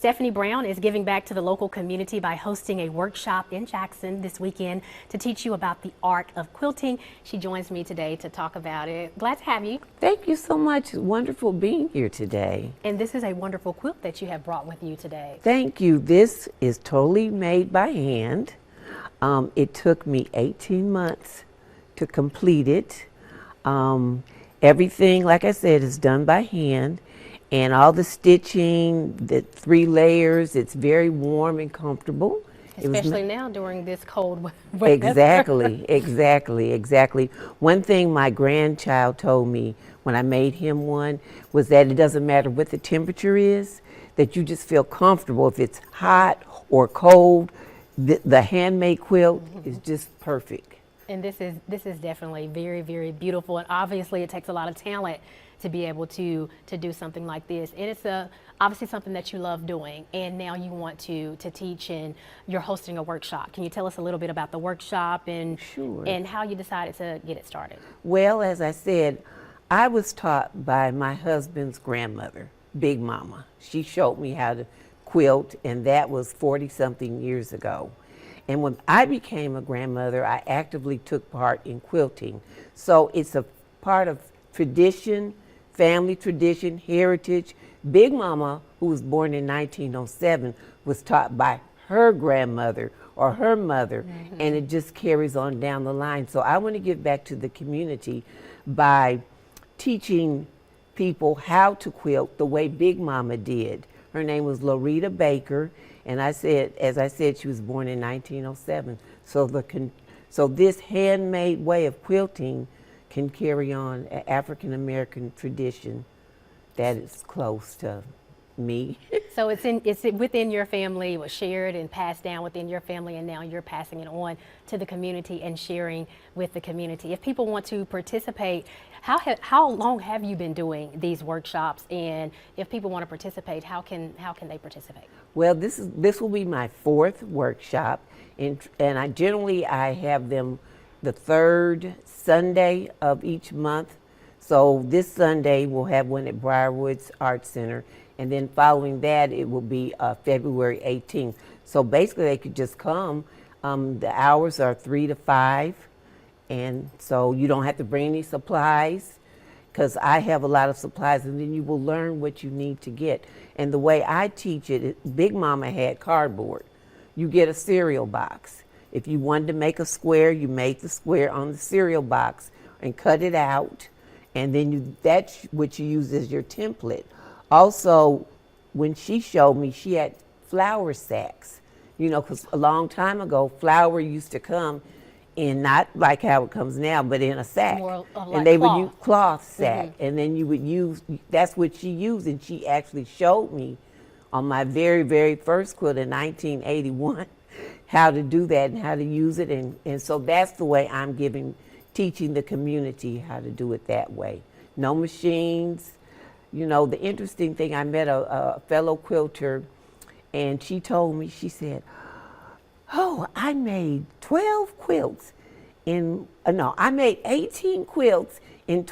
Stephany Brown is giving back to the local community by hosting a workshop in Jackson this weekend to teach you about the art of quilting. She joins me today to talk about it. Glad to have you. Thank you so much. Wonderful being here today. And this is a wonderful quilt that you have brought with you today. Thank you. This is totally made by hand. It took me 18 months to complete it. Everything, like I said, is done by hand. And all the stitching, the 3 layers, it's very warm and comfortable. Especially now during this cold weather. Exactly. One thing my grandchild told me when I made him one was that it doesn't matter what the temperature is, that you just feel comfortable. If it's hot or cold, the handmade quilt is just perfect. And this is definitely very, very beautiful. And obviously it takes a lot of talent to be able to do something like this. And it's obviously something that you love doing, and now you want to teach, and you're hosting a workshop. Can you tell us a little bit about the workshop and Sure. and how you decided to get it started? Well, as I said, I was taught by my husband's grandmother, Big Mama. She showed me how to quilt, and that was 40-something years ago. And when I became a grandmother, I actively took part in quilting. So it's a part of tradition, family tradition, heritage. Big Mama, who was born in 1907, was taught by her grandmother or her mother, and it just carries on down the line. So I want to give back to the community by teaching people how to quilt the way Big Mama did. Her name was Loretta Baker, and as I said, she was born in 1907. So this handmade way of quilting can carry on an African American tradition that is close to me. So it's within your family, it was shared and passed down within your family, and now you're passing it on to the community and sharing with the community. If people want to participate, how long have you been doing these workshops? And if people want to participate, how can they participate? Well, this will be my 4th workshop, and I have them the 3rd Sunday of each month. So this Sunday we'll have one at Briarwoods Art Center, and then following that it will be February 18th. So basically they could just come. The hours are 3 to 5, and so you don't have to bring any supplies, because I have a lot of supplies, and then you will learn what you need to get. And the way I teach it, Big Mama had cardboard. You get a cereal box. If you wanted to make a square, you make the square on the cereal box and cut it out, and then that's what you use as your template. Also, when she showed me, she had flour sacks, because a long time ago, flour used to come in, not like how it comes now, but in a sack. More of like and they cloth. would use cloth sack, and then you would use, that's what she used, and she actually showed me on my very, very first quilt in 1981 how to do that and how to use it, and so that's the way I'm teaching the community how to do it that way. No machines. The interesting thing, I met a fellow quilter, and she told me, she said, oh, I made 12 quilts I made 18 quilts in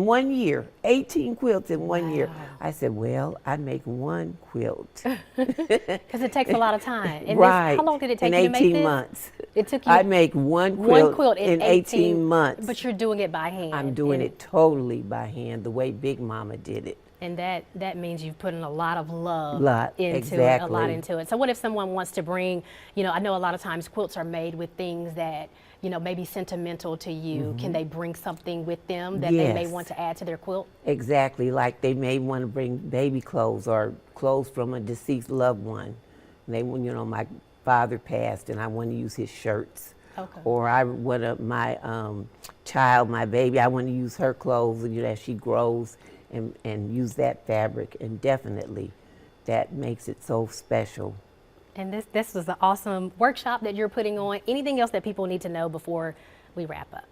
1 year. 18 quilts in 1 year. I said, well, I make 1 quilt. Because it takes a lot of time. And Right. How long did it take in you to make 18 this? months. It took you I make one quilt in 18 months. But you're doing it by hand. I'm doing it totally by hand, the way Big Mama did it. And that means you've put in a lot of love into it, a Exactly. lot into it. So what if someone wants to bring, I know a lot of times quilts are made with things that, maybe sentimental to you. Can they bring something with them that they may Yes. want to add to their quilt? Exactly, like they may want to bring baby clothes or clothes from a deceased loved one. And my father passed and I want to use his shirts. Okay. Or my child, my baby, I want to use her clothes, as she grows, and use that fabric, and definitely that makes it so special. And this was an awesome workshop that you're putting on. Anything else that people need to know before we wrap up?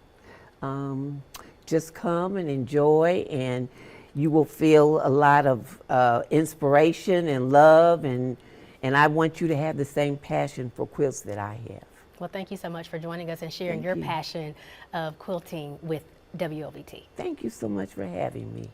Just come and enjoy, and you will feel a lot of inspiration and love, and I want you to have the same passion for quilts that I have. Well, thank you so much for joining us and sharing Thank your you. passion of quilting with WLBT. Thank you so much for having me.